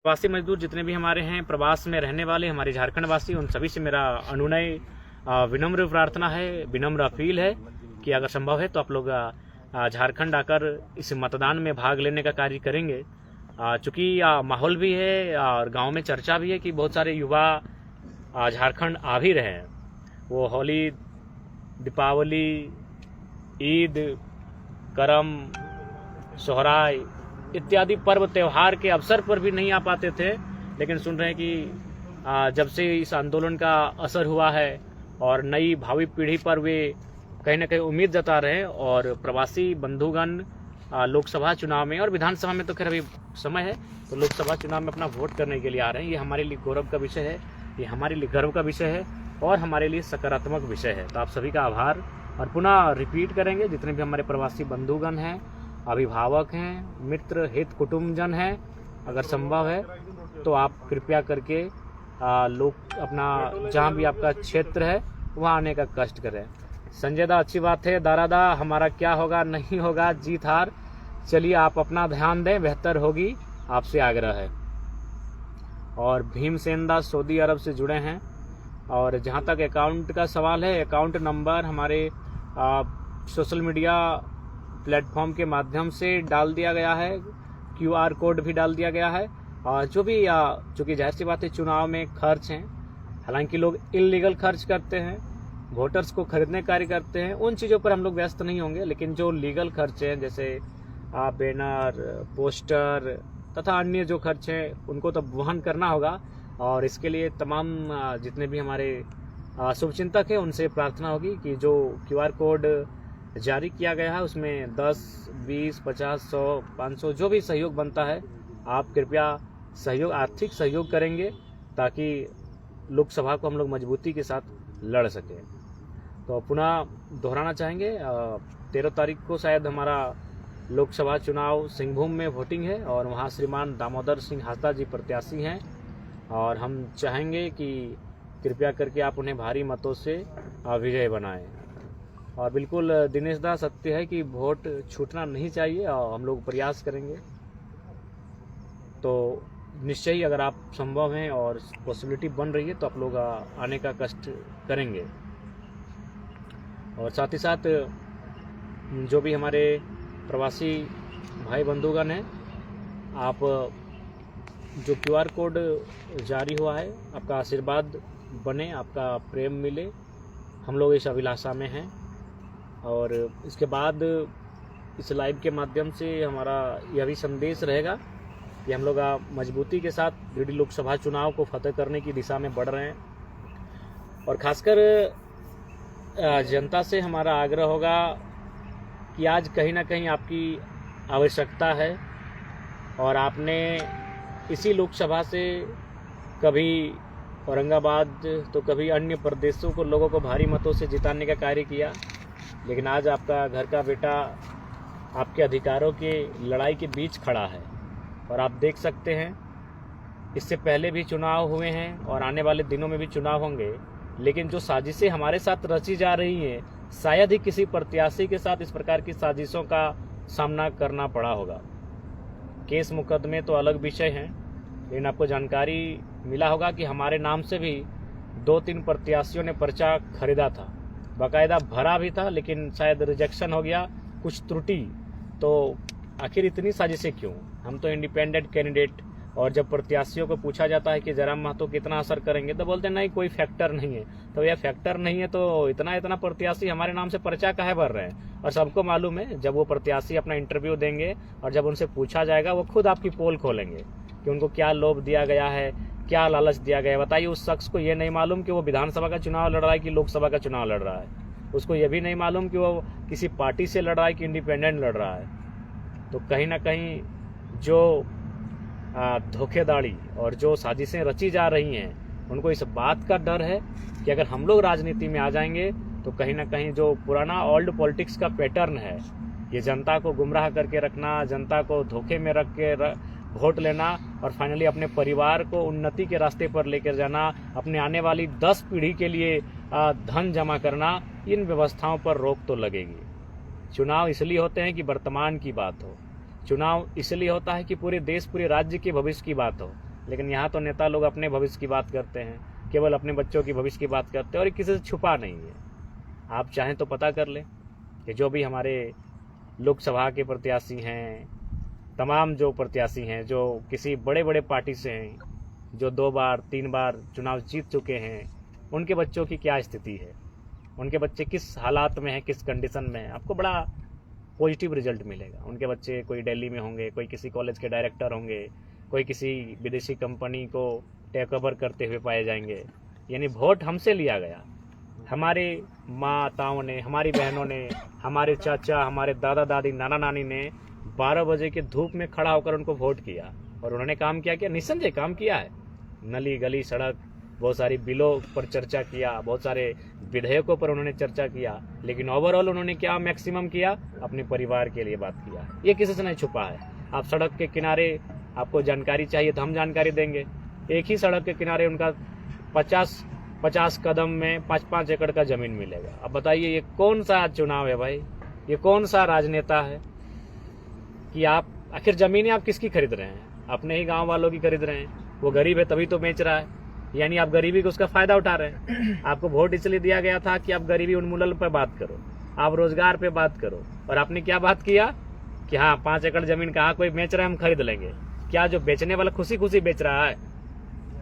प्रवासी मजदूर जितने भी हमारे हैं, प्रवास में रहने वाले हमारे झारखंड वासी, उन सभी से मेरा अनुनय विनम्र प्रार्थना है, विनम्र अपील है कि अगर संभव है तो आप लोग झारखंड आकर इस मतदान में भाग लेने का कार्य करेंगे। चूँकि माहौल भी है और गांव में चर्चा भी है कि बहुत सारे युवा झारखंड आ भी रहे हैं। वो होली, दीपावली, ईद, करम, सोहराय इत्यादि पर्व त्योहार के अवसर पर भी नहीं आ पाते थे, लेकिन सुन रहे हैं कि जब से इस आंदोलन का असर हुआ है और नई भावी पीढ़ी पर वे कहीं ना कहीं उम्मीद जता रहे हैं। और प्रवासी बंधुगण लोकसभा चुनाव में और विधानसभा में तो खैर अभी समय है, तो लोकसभा चुनाव में अपना वोट करने के लिए आ रहे हैं। ये हमारे लिए गौरव का विषय है, ये हमारे लिए गर्व का विषय है और हमारे लिए सकारात्मक विषय है। तो आप सभी का आभार। और पुनः रिपीट करेंगे, जितने भी हमारे प्रवासी बंधुगण हैं, अभिभावक हैं, मित्र, हित, कुटुंबजन हैं, अगर संभव है तो आप कृपया करके लोग अपना जहाँ भी आपका क्षेत्र है वहाँ आने का कष्ट करें। संजय दा, अच्छी बात है। दारादा, हमारा क्या होगा नहीं होगा, जीत हार, चलिए आप अपना ध्यान दें, बेहतर होगी, आपसे आग्रह है। और भीमसेन दा सऊदी अरब से जुड़े हैं। और जहाँ तक अकाउंट का सवाल है, अकाउंट नंबर हमारे सोशल मीडिया प्लेटफॉर्म के माध्यम से डाल दिया गया है, QR कोड भी डाल दिया गया है। और जो भी चूँकि जाहिर सी बात है चुनाव में खर्च हैं, हालांकि लोग इलीगल खर्च करते हैं, वोटर्स को खरीदने कार्य करते हैं, उन चीज़ों पर हम लोग व्यस्त नहीं होंगे। लेकिन जो लीगल खर्च हैं, जैसे बैनर, पोस्टर तथा अन्य जो खर्च हैं, उनको तो वहन करना होगा। और इसके लिए तमाम जितने भी हमारे शुभचिंतक हैं, उनसे प्रार्थना होगी कि जो QR कोड जारी किया गया है उसमें 10, 20, 50, 100, 500 जो भी सहयोग बनता है, आप कृपया सहयोग, आर्थिक सहयोग करेंगे ताकि लोकसभा को हम लोग मजबूती के साथ लड़ सकें। तो पुनः दोहराना चाहेंगे, 13 तारीख को शायद हमारा लोकसभा चुनाव सिंहभूम में वोटिंग है और वहाँ श्रीमान दामोदर सिंह हासदा जी प्रत्याशी हैं। और हम चाहेंगे कि कृपया करके आप उन्हें भारी मतों से विजय बनाएं। और बिल्कुल दिनेश दा, सत्य है कि वोट छूटना नहीं चाहिए और हम लोग प्रयास करेंगे। तो निश्चय ही अगर आप संभव हैं और पॉसिबिलिटी बन रही है तो आप लोग आने का कष्ट करेंगे। और साथ ही साथ जो भी हमारे प्रवासी भाई बंधुगण हैं, आप जो QR कोड जारी हुआ है, आपका आशीर्वाद बने, आपका प्रेम मिले, हम लोग इस अभिलाषा में हैं। और इसके बाद इस लाइव के माध्यम से हमारा यह भी संदेश रहेगा कि हम लोग मजबूती के साथ गिरिडीह लोकसभा चुनाव को फतेह करने की दिशा में बढ़ रहे हैं। और खासकर जनता से हमारा आग्रह होगा कि आज कहीं ना कहीं आपकी आवश्यकता है और आपने इसी लोकसभा से कभी औरंगाबाद तो कभी अन्य प्रदेशों को लोगों को भारी मतों से जिताने का कार्य किया, लेकिन आज आपका घर का बेटा आपके अधिकारों की लड़ाई के बीच खड़ा है। और आप देख सकते हैं इससे पहले भी चुनाव हुए हैं और आने वाले दिनों में भी चुनाव होंगे, लेकिन जो साजिशें हमारे साथ रची जा रही हैं, शायद ही किसी प्रत्याशी के साथ इस प्रकार की साजिशों का सामना करना पड़ा होगा। केस मुकदमे तो अलग विषय हैं, लेकिन आपको जानकारी मिला होगा कि हमारे नाम से भी 2-3 प्रत्याशियों ने पर्चा खरीदा था, बाकायदा भरा भी था, लेकिन शायद रिजेक्शन हो गया, कुछ त्रुटि। तो आखिर इतनी साजिशें क्यों? हम तो इंडिपेंडेंट कैंडिडेट, और जब प्रत्याशियों को पूछा जाता है कि जयराम महतो कितना असर करेंगे तो बोलते हैं नहीं, कोई फैक्टर नहीं है। तो यह फैक्टर नहीं है तो इतना प्रत्याशी हमारे नाम से पर्चा काहे भर रहे हैं? और सबको मालूम है जब वो प्रत्याशी अपना इंटरव्यू देंगे और जब उनसे पूछा जाएगा, वो खुद आपकी पोल खोलेंगे कि उनको क्या लोभ दिया गया है, क्या लालच दिया गया है। बताइए, उस शख्स को ये नहीं मालूम कि वो विधानसभा का चुनाव लड़ रहा है कि लोकसभा का चुनाव लड़ रहा है। उसको ये भी नहीं मालूम कि वो किसी पार्टी से लड़ रहा है कि इंडिपेंडेंट लड़ रहा है। तो कहीं ना कहीं जो धोखेधड़ी और जो साजिशें रची जा रही हैं, उनको इस बात का डर है कि अगर हम लोग राजनीति में आ जाएंगे तो कहीं ना कहीं जो पुराना ओल्ड पॉलिटिक्स का पैटर्न है, ये जनता को गुमराह करके रखना, जनता को धोखे में रख के वोट लेना और फाइनली अपने परिवार को उन्नति के रास्ते पर लेकर जाना, अपने आने वाली 10 पीढ़ी के लिए धन जमा करना, इन व्यवस्थाओं पर रोक तो लगेगी। चुनाव इसलिए होते हैं कि वर्तमान की बात हो, चुनाव इसलिए होता है कि पूरे देश, पूरे राज्य के भविष्य की बात हो। लेकिन यहाँ तो नेता लोग अपने भविष्य की बात करते हैं, केवल अपने बच्चों की भविष्य की बात करते हैं, और ये किसी से छुपा नहीं है। आप चाहें तो पता कर लें कि जो भी हमारे लोकसभा के प्रत्याशी हैं, तमाम जो प्रत्याशी हैं जो किसी बड़े बड़े पार्टी से हैं, जो 2 बार 3 बार चुनाव जीत चुके हैं, उनके बच्चों की क्या स्थिति है, उनके बच्चे किस हालात में हैं, किस कंडीशन में हैं, आपको बड़ा पॉजिटिव रिजल्ट मिलेगा। उनके बच्चे कोई दिल्ली में होंगे, कोई किसी कॉलेज के डायरेक्टर होंगे, कोई किसी विदेशी कंपनी को टेक ओवर करते हुए पाए जाएंगे। यानी वोट हमसे लिया गया, हमारे माताओं ने, हमारी बहनों ने, हमारे चाचा, हमारे दादा दादी, नाना नानी ने 12 बजे के धूप में खड़ा होकर उनको वोट किया, और उन्होंने काम क्या किया? निस्संदेह काम किया है। नली गली सड़क, बहुत सारी बिलों पर चर्चा किया, बहुत सारे विधेयकों पर उन्होंने चर्चा किया, लेकिन ओवरऑल उन्होंने क्या मैक्सिमम किया? अपने परिवार के लिए बात किया। ये किसी से नहीं छुपा है। आप सड़क के किनारे, आपको जानकारी चाहिए तो हम जानकारी देंगे। एक ही सड़क के किनारे उनका 50 कदम में 5-5 एकड़ का जमीन मिलेगा। अब बताइए ये कौन सा चुनाव है भाई? ये कौन सा राजनेता है कि आप आखिर जमीनें आप किसकी खरीद रहे हैं? अपने ही गांव वालों की खरीद रहे हैं। वो गरीब है तभी तो बेच रहा है, यानी आप गरीबी को उसका फायदा उठा रहे हैं। आपको वोट इसलिए दिया गया था कि आप गरीबी उन्मूलन पर बात करो, आप रोजगार पे बात करो, और आपने क्या बात किया कि हाँ 5 एकड़ जमीन कहाँ कोई बेच रहा है, हम खरीद लेंगे। क्या जो बेचने वाला खुशी खुशी बेच रहा है?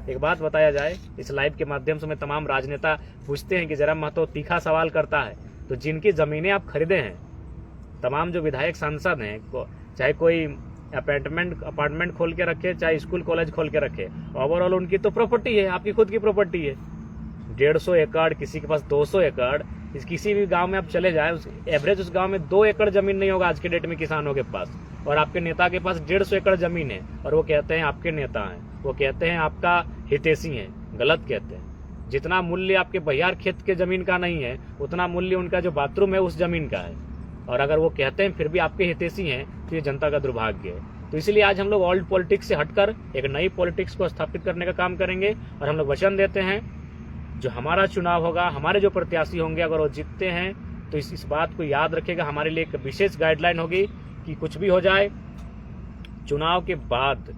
एक बात बताया जाए, इस लाइव के माध्यम से मैं तमाम राजनेता पूछते हैं कि जरा महतो तीखा सवाल करता है, तो जिनकी जमीनें आप खरीदे हैं, तमाम जो विधायक सांसद हैं, चाहे कोई अपार्टमेंट खोल के रखे, चाहे स्कूल कॉलेज खोल के रखे, ओवरऑल उनकी तो प्रॉपर्टी है, आपकी खुद की प्रॉपर्टी है। 150 एकड़, किसी के पास 200 एकड़, किसी भी गांव में आप चले जाए, एवरेज उस गांव में 2 एकड़ जमीन नहीं होगा आज के डेट में किसानों के पास, और आपके नेता के पास 150 एकड़ जमीन है, और वो कहते हैं आपके नेता हैं, वो कहते हैं आपका हितैषी हैं। गलत कहते हैं। जितना मूल्य आपके बहियार खेत के जमीन का नहीं है, उतना मूल्य उनका जो बाथरूम है उस जमीन का है, और अगर वो कहते हैं फिर भी आपके हितैषी हैं, तो ये जनता का दुर्भाग्य है। तो इसलिए आज हम लोग ओल्ड पॉलिटिक्स से हटकर एक नई पॉलिटिक्स को स्थापित करने का काम करेंगे, और हम लोग वचन देते हैं जो हमारा चुनाव होगा, हमारे जो प्रत्याशी होंगे, अगर वो जीतते हैं तो इस बात को याद रखेगा, हमारे लिए एक विशेष गाइडलाइन होगी कि कुछ भी हो जाए, चुनाव के बाद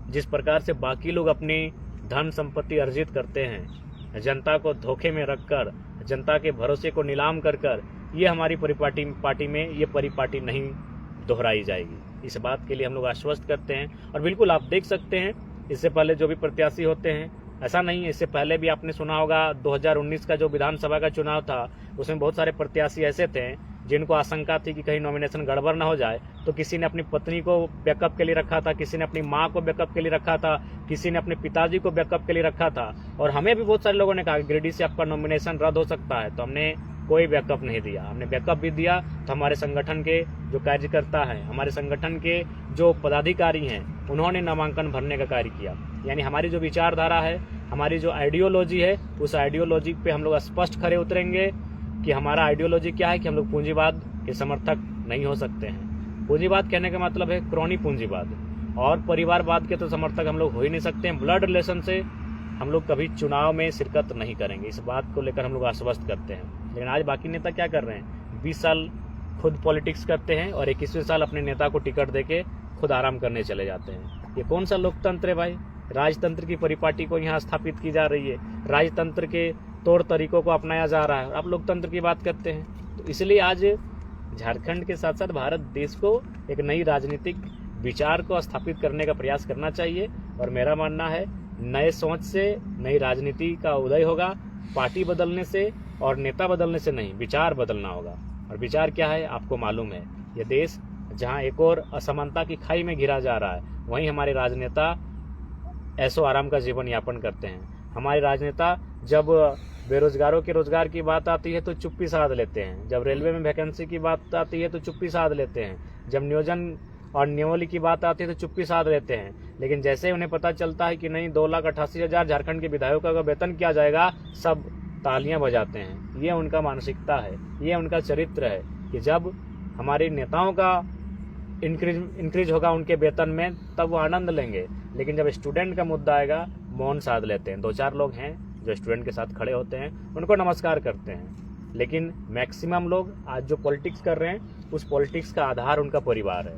जिस प्रकार से बाकी लोग अपनी धन संपत्ति अर्जित करते हैं, जनता को धोखे में रखकर, जनता के भरोसे को नीलाम कर कर, ये हमारी पार्टी में ये परिपाटी नहीं दोहराई जाएगी। इस बात के लिए हम लोग आश्वस्त करते हैं। और बिल्कुल आप देख सकते हैं, इससे पहले जो भी प्रत्याशी होते हैं, ऐसा नहीं है, इससे पहले भी आपने सुना होगा 2019 का जो विधानसभा का चुनाव था, उसमें बहुत सारे प्रत्याशी ऐसे थे जिनको आशंका थी कि कहीं नॉमिनेशन गड़बड़ ना हो जाए, तो किसी ने अपनी पत्नी को बैकअप के लिए रखा था, किसी ने अपनी माँ को बैकअप के लिए रखा था, किसी ने अपने पिताजी को बैकअप के लिए रखा था, और हमें भी बहुत सारे लोगों ने कहा गिरिडीह से आपका नॉमिनेशन रद्द हो सकता है, तो हमने कोई बैकअप नहीं दिया। हमने बैकअप भी दिया तो हमारे संगठन के जो कार्यकर्ता हैं, हमारे संगठन के जो पदाधिकारी हैं, उन्होंने नामांकन भरने का कार्य किया। यानी हमारी जो विचारधारा है, हमारी जो आइडियोलॉजी है, उस आइडियोलॉजी पे हम लोग स्पष्ट खड़े उतरेंगे कि हमारा आइडियोलॉजी क्या है, कि हम लोग पूंजीवाद के समर्थक नहीं हो सकते हैं। पूंजीवाद कहने का मतलब है क्रोनी पूंजीवाद, और परिवारवाद के तो समर्थक हम लोग हो ही नहीं सकते हैं। ब्लड रिलेशन से हम लोग कभी चुनाव में शिरकत नहीं करेंगे, इस बात को लेकर हम लोग आश्वस्त करते हैं। लेकिन आज बाकी नेता क्या कर रहे हैं? 20 साल खुद पॉलिटिक्स करते हैं और 21वें साल अपने नेता को टिकट देके खुद आराम करने चले जाते हैं। ये कौन सा लोकतंत्र है भाई? राजतंत्र की परिपाटी को यहाँ स्थापित की जा रही है, राजतंत्र के तौर तरीकों को अपनाया जा रहा है, और आप लोकतंत्र की बात करते हैं। तो इसलिए आज झारखंड के साथ साथ भारत देश को एक नई राजनीतिक विचार को स्थापित करने का प्रयास करना चाहिए, और मेरा मानना है नए सोच से नई राजनीति का उदय होगा। पार्टी बदलने से और नेता बदलने से नहीं, विचार बदलना होगा। और विचार क्या है आपको मालूम है, ये देश जहां एक और असमानता की खाई में घिरा जा रहा है, वहीं हमारे राजनेता ऐसो आराम का जीवन यापन करते हैं। हमारे राजनेता जब बेरोजगारों के रोजगार की बात आती है तो चुप्पी साध लेते हैं, जब रेलवे में वैकेंसी की बात आती है तो चुप्पी साध लेते हैं, जब नियोजन और नियमावली की बात आती है तो चुप्पी साध लेते हैं। लेकिन जैसे उन्हें पता चलता है कि नहीं 2,88,000 झारखंड के विधायकों का वेतन किया जाएगा, सब तालियां बजाते हैं। ये उनका मानसिकता है, ये उनका चरित्र है कि जब हमारे नेताओं का इंक्रीज होगा उनके वेतन में, तब वो आनंद लेंगे। लेकिन जब स्टूडेंट का मुद्दा आएगा, मौन साध लेते हैं। 2-4 लोग हैं जो स्टूडेंट के साथ खड़े होते हैं, उनको नमस्कार करते हैं। लेकिन मैक्सिमम लोग आज जो पॉलिटिक्स कर रहे हैं, उस पॉलिटिक्स का आधार उनका परिवार है।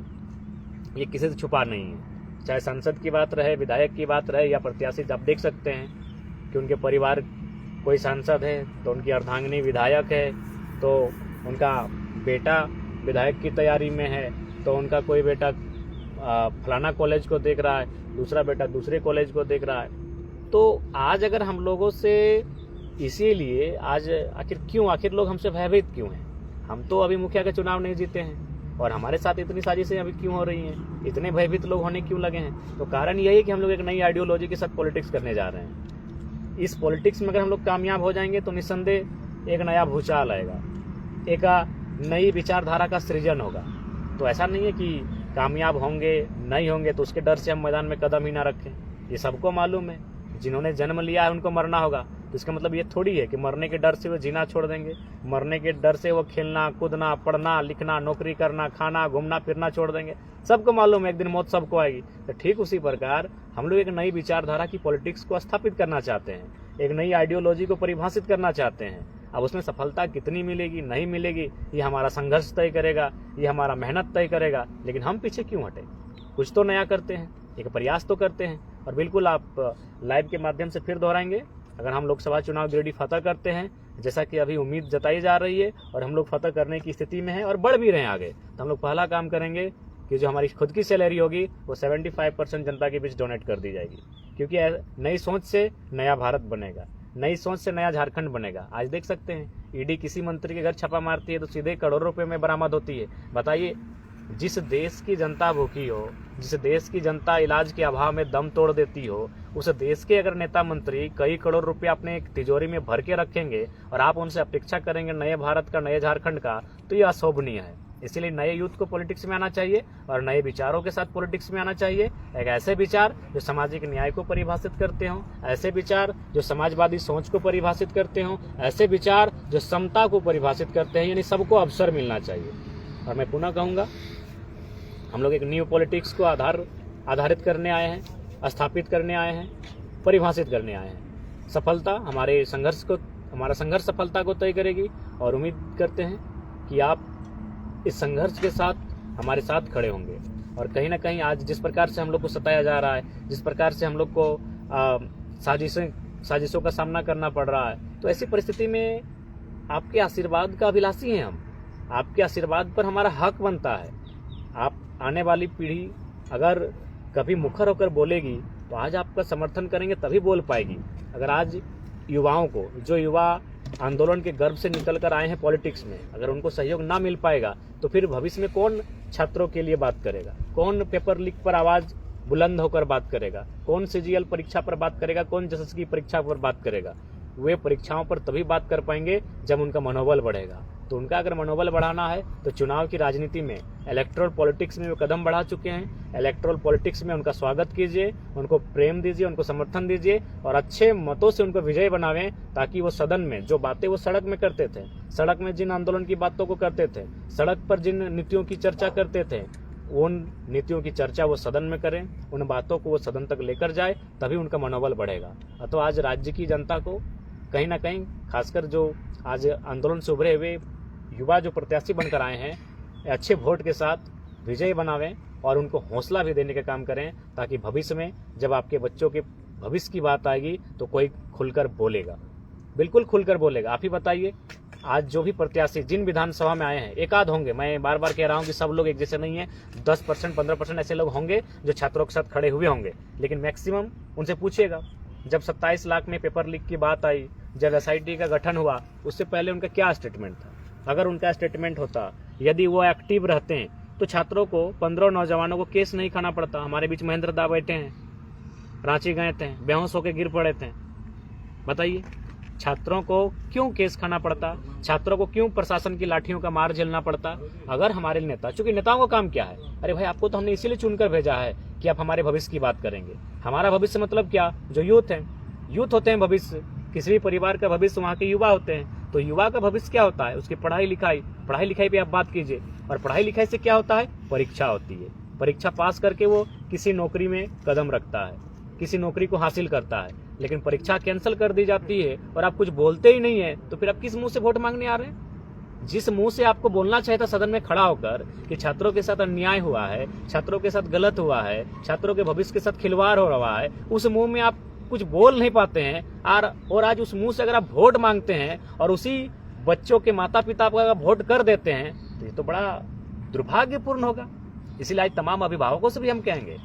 ये किसी से छुपा नहीं है। चाहे सांसद की बात रहे, विधायक की बात रहे या प्रत्याशी, आप देख सकते हैं कि उनके परिवार, कोई सांसद है तो उनकी अर्धांगिनी विधायक है, तो उनका बेटा विधायक की तैयारी में है, तो उनका कोई बेटा फलाना कॉलेज को देख रहा है, दूसरा बेटा दूसरे कॉलेज को देख रहा है। तो आज अगर हम लोगों से, इसीलिए आज आखिर लोग हमसे भयभीत क्यों हैं? हम तो अभी मुखिया के चुनाव नहीं जीते हैं और हमारे साथ इतनी साजिशें अभी क्यों हो रही हैं? इतने भयभीत लोग होने क्यों लगे हैं? तो कारण यही है कि हम लोग एक नई आइडियोलॉजी के साथ पॉलिटिक्स करने जा रहे हैं। इस पॉलिटिक्स में अगर हम लोग कामयाब हो जाएंगे तो निस्संदेह एक नया भूचाल आएगा, एक नई विचारधारा का सृजन होगा। तो ऐसा नहीं है कि कामयाब होंगे नहीं होंगे तो उसके डर से हम मैदान में कदम ही ना रखें। ये सबको मालूम है, जिन्होंने जन्म लिया है उनको मरना होगा। तो इसका मतलब ये थोड़ी है कि मरने के डर से वो जीना छोड़ देंगे, मरने के डर से वो खेलना कूदना पढ़ना लिखना नौकरी करना खाना घूमना फिरना छोड़ देंगे। सबको मालूम है एक दिन मौत सबको आएगी। तो ठीक उसी प्रकार हम लोग एक नई विचारधारा की पॉलिटिक्स को स्थापित करना चाहते हैं, एक नई आइडियोलॉजी को परिभाषित करना चाहते हैं। अब उसमें सफलता कितनी मिलेगी नहीं मिलेगी ये हमारा संघर्ष तय करेगा, ये हमारा मेहनत तय करेगा। लेकिन हम पीछे क्यों हटे? कुछ तो नया करते हैं, एक प्रयास तो करते हैं। और बिल्कुल आप लाइव के माध्यम से फिर दोहराएंगे, अगर हम लोकसभा चुनाव गिरिडीह फतह करते हैं, जैसा कि अभी उम्मीद जताई जा रही है और हम लोग फतह करने की स्थिति में हैं और बढ़ भी रहे हैं आगे, तो हम लोग पहला काम करेंगे कि जो हमारी खुद की सैलरी होगी वो 75% जनता के बीच डोनेट कर दी जाएगी। क्योंकि नई सोच से नया भारत बनेगा, नई सोच से नया झारखंड बनेगा। आज देख सकते हैं ईडी किसी मंत्री के घर छापा मारती है तो सीधे करोड़ों रुपए में बरामद होती है। बताइए, जिस देश की जनता भूखी हो, जिस देश की जनता इलाज के अभाव में दम तोड़ देती हो, उस देश के अगर नेता मंत्री कई करोड़ रुपए अपने तिजोरी में भर के रखेंगे और आप उनसे अपेक्षा करेंगे नए भारत का, नए झारखंड का, तो यह अशोभनीय है। इसलिए नए यूथ को पॉलिटिक्स में आना चाहिए और नए विचारों के साथ पॉलिटिक्स में आना चाहिए। एक ऐसे विचार जो सामाजिक न्याय को परिभाषित करते हों, ऐसे विचार जो समाजवादी सोच को परिभाषित करते हों, ऐसे विचार जो समता को परिभाषित करते हैं, यानी सबको अवसर मिलना चाहिए। और मैं पुनः कहूँगा, हम लोग एक न्यू पॉलिटिक्स को आधारित करने आए हैं, स्थापित करने आए हैं, परिभाषित करने आए हैं। सफलता हमारा संघर्ष सफलता को तय करेगी और उम्मीद करते हैं कि आप इस संघर्ष के साथ हमारे साथ खड़े होंगे। और कहीं ना कहीं आज जिस प्रकार से हम लोग को सताया जा रहा है, जिस प्रकार से हम लोग को साजिशों का सामना करना पड़ रहा है, तो ऐसी परिस्थिति में आपके आशीर्वाद का अभिलाषी हैं हम। आपके आशीर्वाद पर हमारा हक बनता है। आप आने वाली पीढ़ी अगर कभी मुखर होकर बोलेगी तो आज आपका समर्थन करेंगे तभी बोल पाएगी। अगर आज युवाओं को, जो युवा आंदोलन के गर्भ से निकल कर आए हैं पॉलिटिक्स में, अगर उनको सहयोग ना मिल पाएगा तो फिर भविष्य में कौन छात्रों के लिए बात करेगा, कौन पेपर लीक पर आवाज बुलंद होकर बात करेगा, कौन सीजीएल परीक्षा पर बात करेगा, कौन जसस की परीक्षा पर बात करेगा? वे परीक्षाओं पर तभी बात कर पाएंगे जब उनका मनोबल बढ़ेगा। तो उनका अगर मनोबल बढ़ाना है तो चुनाव की राजनीति में, इलेक्टोरल पॉलिटिक्स में वो कदम बढ़ा चुके हैं। इलेक्टोरल पॉलिटिक्स में उनका स्वागत कीजिए, उनको प्रेम दीजिए, उनको समर्थन दीजिए और अच्छे मतों से उनको विजय बनावें, ताकि वो सदन में जो बातें वो सड़क में करते थे, सड़क में जिन आंदोलन की बातों को करते थे, सड़क पर जिन नीतियों की चर्चा करते थे, उन नीतियों की चर्चा वो सदन में करें, उन बातों को वो सदन तक लेकर जाए, तभी उनका मनोबल बढ़ेगा। तो आज राज्य की जनता को कहीं ना कहीं, खासकर जो आज आंदोलन से उभरे हुए युवा जो प्रत्याशी बनकर आए हैं, अच्छे वोट के साथ विजयी बनावें और उनको हौसला भी देने का काम करें, ताकि भविष्य में जब आपके बच्चों के भविष्य की बात आएगी तो कोई खुलकर बोलेगा, बिल्कुल खुलकर बोलेगा। आप ही बताइए, आज जो भी प्रत्याशी जिन विधानसभा में आए हैं, एक आध होंगे, मैं बार बार कह रहा हूं कि सब लोग एक जैसे नहीं है, 10% 15% ऐसे लोग होंगे जो छात्रों के साथ खड़े हुए होंगे, लेकिन मैक्सिमम उनसे पूछिएगा, जब 27 लाख में पेपर लीक की बात आई, जब SIT का गठन हुआ, उससे पहले उनका क्या स्टेटमेंट था? अगर उनका स्टेटमेंट होता, यदि वो एक्टिव रहते हैं, तो छात्रों को, 15 नौजवानों को केस नहीं खाना पड़ता। हमारे बीच महेंद्र दा बैठे हैं, रांची गए थे, बेहोश होकर गिर पड़े थे। बताइए, छात्रों को क्यों केस खाना पड़ता? छात्रों को क्यों प्रशासन की लाठियों का मार झेलना पड़ता? अगर हमारे नेता, चूंकि नेताओं का काम क्या है, अरे भाई आपको तो हमने इसीलिए चुनकर भेजा है कि आप हमारे भविष्य की बात करेंगे। हमारा भविष्य मतलब क्या? जो यूथ है, यूथ होते हैं भविष्य, किसी भी परिवार का भविष्य वहाँ के युवा होते हैं। तो युवा का भविष्य क्या होता है? उसकी पढ़ाई लिखाई पे आप बात कीजिए। और पढ़ाई लिखाई से क्या होता है? परीक्षा होती है। परीक्षा पास करके वो किसी नौकरी में कदम रखता है, किसी नौकरी को हासिल करता है। लेकिन परीक्षा कैंसिल कर दी जाती है और आप कुछ बोलते ही नहीं है, तो फिर आप किस मुंह से वोट मांगने आ रहे हैं? जिस मुंह से आपको बोलना चाहिए था सदन में खड़ा होकर कि छात्रों के साथ अन्याय हुआ है, छात्रों के साथ गलत हुआ है, छात्रों के भविष्य के साथ खिलवाड़ हो रहा है, उस मुंह में आप कुछ बोल नहीं पाते हैं। और आज उस मुंह से अगर आप वोट मांगते हैं और उसी बच्चों के माता पिता को अगर वोट कर देते हैं तो ये तो बड़ा दुर्भाग्यपूर्ण होगा। इसलिए आज तमाम अभिभावकों से भी हम कहेंगे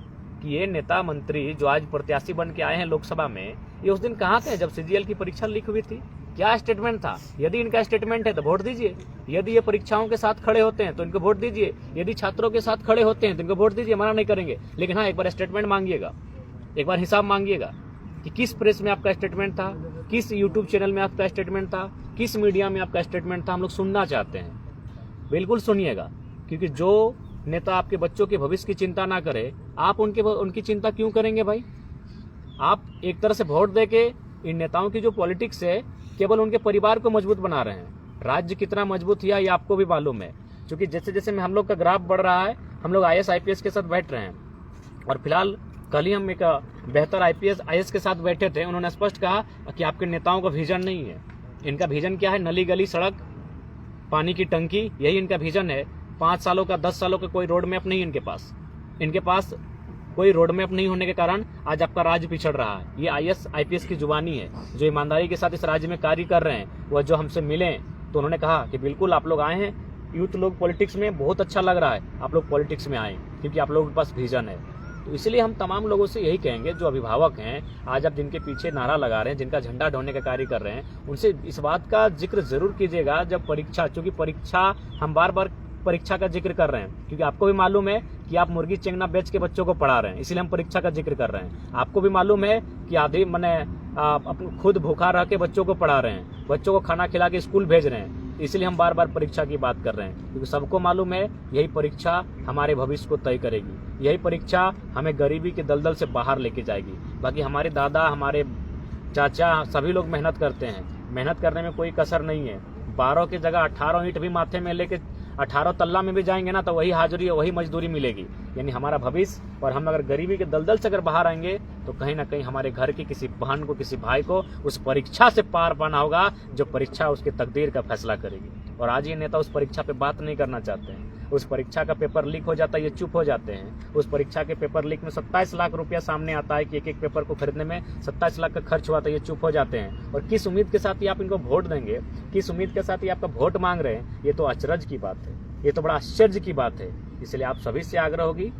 कि ये नेता मंत्री जो आज प्रत्याशी बन के आए हैं लोकसभा में, ये उस दिन कहाँ थे जब सीजीएल की परीक्षा लीक हुई थी? क्या स्टेटमेंट था? यदि इनका स्टेटमेंट है तो वोट दीजिए, यदि ये परीक्षाओं के साथ खड़े होते हैं तो इनको वोट दीजिए, यदि छात्रों के साथ खड़े होते हैं तो इनको वोट दीजिए, मना नहीं करेंगे। लेकिन हाँ, एक बार स्टेटमेंट मांगिएगा, एक बार हिसाब मांगिएगा कि किस प्रेस में आपका स्टेटमेंट था, किस यूट्यूब चैनल में आपका स्टेटमेंट था, किस मीडिया में आपका स्टेटमेंट था। हम लोग सुनना चाहते हैं, बिल्कुल सुनिएगा। क्योंकि जो नेता आपके बच्चों के भविष्य की चिंता ना करे, आप उनकी चिंता क्यों करेंगे भाई? आप एक तरह से वोट देके इन नेताओं की जो पॉलिटिक्स है केवल उनके परिवार को मजबूत बना रहे हैं। राज्य कितना मजबूत हुआ ये आपको भी मालूम है, क्योंकि जैसे जैसे में हम लोग का ग्राफ बढ़ रहा है, हम लोग IAS IPS के साथ बैठ रहे हैं। और फिलहाल कल ही हम एक बेहतर IAS के साथ बैठे थे। उन्होंने स्पष्ट कहा कि आपके नेताओं का विजन नहीं है। इनका विजन क्या है? नली गली सड़क, पानी की टंकी, यही इनका विजन है। 5 सालों का 10 सालों का कोई रोड मैप नहीं है इनके पास कोई रोड मैप नहीं होने के कारण आज आपका राज्य पिछड़ रहा है। ये IAS IPS की जुबानी है, जो ईमानदारी के साथ इस राज्य में कार्य कर रहे हैं। वह जो हमसे मिले तो उन्होंने कहा कि बिल्कुल आप लोग आए हैं, यूथ लोग पॉलिटिक्स में बहुत अच्छा लग रहा है, आप लोग पॉलिटिक्स में आए क्योंकि आप लोगों के पास विजन है। तो इसलिए हम तमाम लोगों से यही कहेंगे, जो अभिभावक हैं आज आप जिनके पीछे नारा लगा रहे हैं, जिनका झंडा ढोने का कार्य कर रहे हैं, उनसे इस बात का जिक्र जरूर कीजिएगा जब परीक्षा, क्योंकि परीक्षा हम बार बार परीक्षा का जिक्र कर रहे हैं क्योंकि आपको भी मालूम है कि आप मुर्गी चेंगना बेच के बच्चों को पढ़ा रहे हैं, इसलिए हम परीक्षा का जिक्र कर रहे हैं। आपको भी मालूम है कि आधे अपने खुद भूखा रह के बच्चों को पढ़ा रहे हैं, बच्चों को खाना खिला के स्कूल भेज रहे हैं, इसलिए हम बार बार परीक्षा की बात कर रहे हैं। क्योंकि सबको मालूम है यही परीक्षा हमारे भविष्य को तय करेगी, यही परीक्षा हमें गरीबी के दलदल से बाहर लेके जाएगी। बाकी हमारे दादा, हमारे चाचा, सभी लोग मेहनत करते हैं, मेहनत करने में कोई कसर नहीं है। 12 की जगह 18 ईंट भी माथे में लेके 18 तल्ला में भी जाएंगे ना तो वही हाजिरी, वही मजदूरी मिलेगी। यानी हमारा भविष्य, और हम अगर गरीबी के दलदल से अगर बाहर आएंगे तो कहीं ना कहीं हमारे घर की किसी बहन को, किसी भाई को उस परीक्षा से पार पाना होगा, जो परीक्षा उसके तकदीर का फैसला करेगी। और आज ये नेता उस परीक्षा पे बात नहीं करना चाहते हैं। उस परीक्षा का पेपर लीक हो जाता है, ये चुप हो जाते हैं। उस परीक्षा के पेपर लीक में 27 लाख रुपया सामने आता है कि एक पेपर को खरीदने में 27 लाख का खर्च हुआ था, ये चुप हो जाते हैं। और किस उम्मीद के साथ ही आप इनको वोट देंगे, किस उम्मीद के साथ ही आपका वोट मांग रहे हैं, ये तो अचरज की बात है, ये तो बड़ा आश्चर्य की बात है। इसलिए आप सभी से आग्रह होगी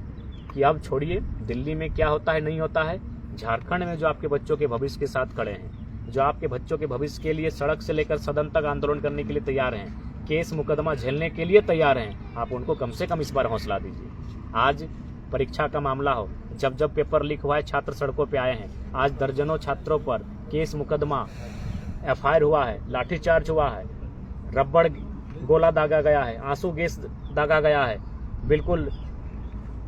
कि अब छोड़िए दिल्ली में क्या होता है नहीं होता है, झारखंड में जो आपके बच्चों के भविष्य के साथ खड़े हैं, जो आपके बच्चों के भविष्य के लिए सड़क से लेकर सदन तक आंदोलन करने के लिए तैयार हैं, केस मुकदमा झेलने के लिए तैयार हैं, आप उनको कम से कम इस बार हौसला दीजिए। आज परीक्षा का मामला हो, जब जब पेपर लीक हुआ है छात्र सड़कों पे आए हैं। आज दर्जनों छात्रों पर केस मुकदमा, FIR हुआ है, लाठीचार्ज हुआ है, रबड़ गोला दागा गया है, आंसू गैस दागा गया है, बिल्कुल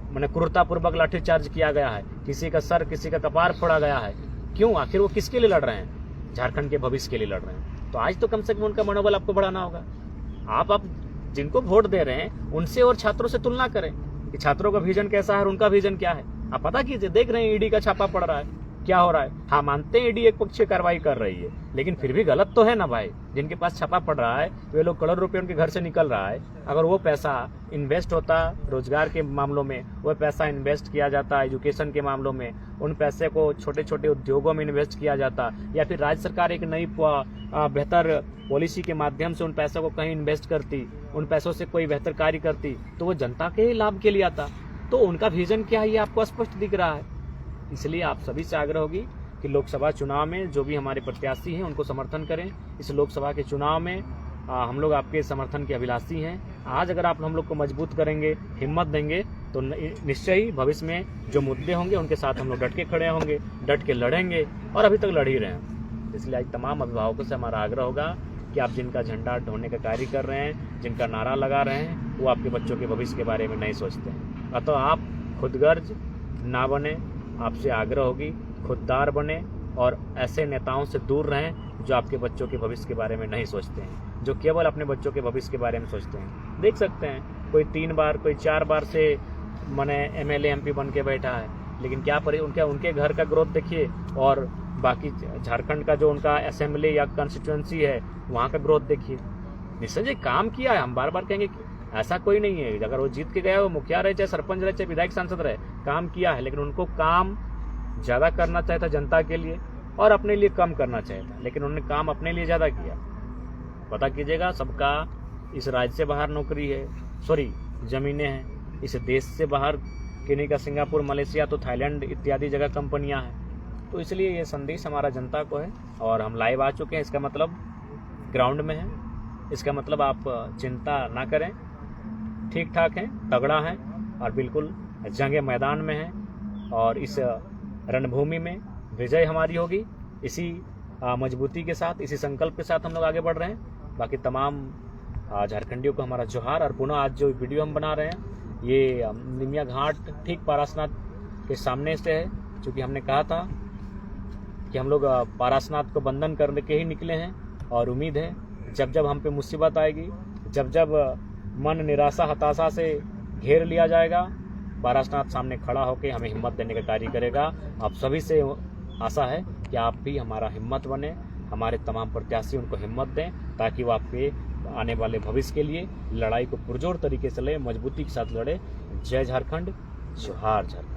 मैंने क्रूरतापूर्वक लाठीचार्ज किया गया है, किसी का सर, किसी का कपार फोड़ा गया है। क्यों? आखिर वो किसके लिए लड़ रहे हैं? झारखंड के भविष्य के लिए लड़ रहे हैं। तो आज तो कम से कम उनका मनोबल आपको बढ़ाना होगा। आप जिनको वोट दे रहे हैं उनसे और छात्रों से तुलना करें कि छात्रों का विजन कैसा है और उनका विजन क्या है। आप पता कीजिए, देख रहे हैं ED का छापा पड़ रहा है, क्या हो रहा है। हाँ, मानते हैं ED एक पक्षीय कार्रवाई कर रही है, लेकिन फिर भी गलत तो है ना भाई। जिनके पास छापा पड़ रहा है वे लोग करोड़ रुपए उनके घर से निकल रहा है। अगर वो पैसा इन्वेस्ट होता रोजगार के मामलों में, वो पैसा इन्वेस्ट किया जाता एजुकेशन के मामलों में, उन पैसे को छोटे छोटे उद्योगों में इन्वेस्ट किया जाता, या फिर राज्य सरकार एक नई बेहतर पॉलिसी के माध्यम से उन पैसों को कहीं इन्वेस्ट करती, उन पैसों से कोई बेहतर कार्य करती, तो वो जनता के लाभ के लिए आता। तो उनका विजन क्या है ये आपको स्पष्ट दिख रहा है। इसलिए आप सभी से आग्रह होगी कि लोकसभा चुनाव में जो भी हमारे प्रत्याशी हैं उनको समर्थन करें। इस लोकसभा के चुनाव में हम लोग आपके समर्थन के अभिलाषी हैं। आज अगर आप हम लोग को मजबूत करेंगे, हिम्मत देंगे, तो निश्चय ही भविष्य में जो मुद्दे होंगे उनके साथ हम लोग डट के खड़े होंगे, डट के लड़ेंगे, और अभी तक लड़ ही रहे हैं। इसलिए आज तमाम अभिभावकों से हमारा आग्रह होगा कि आप जिनका झंडा ढोने का कार्य कर रहे हैं, जिनका नारा लगा रहे हैं, वो आपके बच्चों के भविष्य के बारे में नहीं सोचते हैं। अतः आप खुदगर्ज ना बने, आपसे आग्रह होगी खुददार बने और ऐसे नेताओं से दूर रहें जो आपके बच्चों के भविष्य के बारे में नहीं सोचते हैं, जो केवल अपने बच्चों के भविष्य के बारे में सोचते हैं। देख सकते हैं कोई 3 बार, कोई 4 बार से मैंने MLA MP बन के बैठा है, लेकिन क्या उनके घर का ग्रोथ देखिए, और बाकी झारखंड का जो उनका असेंबली या कॉन्स्टिट्यूएंसी है वहाँ का ग्रोथ देखिए। निश्चय जी काम किया है, हम बार बार कहेंगे ऐसा कोई नहीं है, अगर वो जीत के गया वो मुखिया रहे चाहे सरपंच रहे चाहे विधायक सांसद रहे, काम किया है, लेकिन उनको काम ज़्यादा करना चाहिए था जनता के लिए और अपने लिए कम करना चाहिए था, लेकिन उन्होंने काम अपने लिए ज़्यादा किया। पता कीजिएगा, सबका इस राज्य से बाहर नौकरी है, सॉरी ज़मीनें हैं, इस देश से बाहर किन्हीं का सिंगापुर, मलेशिया तो थाईलैंड इत्यादि जगह कंपनियां हैं। तो इसलिए ये संदेश हमारा जनता को है और हम लाइव आ चुके हैं, इसका मतलब ग्राउंड में है, इसका मतलब आप चिंता ना करें, ठीक ठाक हैं, तगड़ा हैं और बिल्कुल जंगे मैदान में हैं और इस रणभूमि में विजय हमारी होगी। इसी मजबूती के साथ, इसी संकल्प के साथ हम लोग आगे बढ़ रहे हैं। बाकी तमाम झारखंडियों को हमारा जोहार। और पुनः आज जो वीडियो हम बना रहे हैं ये निमिया घाट ठीक पारसनाथ के सामने से है, क्योंकि हमने कहा था कि हम लोग पारसनाथ को बंधन करने के ही निकले हैं और उम्मीद है जब जब हम पे मुसीबत आएगी, जब जब मन निराशा हताशा से घेर लिया जाएगा, पारसनाथ सामने खड़ा होकर हमें हिम्मत देने का कार्य करेगा। आप सभी से आशा है कि आप भी हमारा हिम्मत बने, हमारे तमाम प्रत्याशी उनको हिम्मत दें ताकि वो आपके आने वाले भविष्य के लिए लड़ाई को पुरजोर तरीके से ले, मजबूती के साथ लड़े। जय झारखंड, जोहार झारखंड।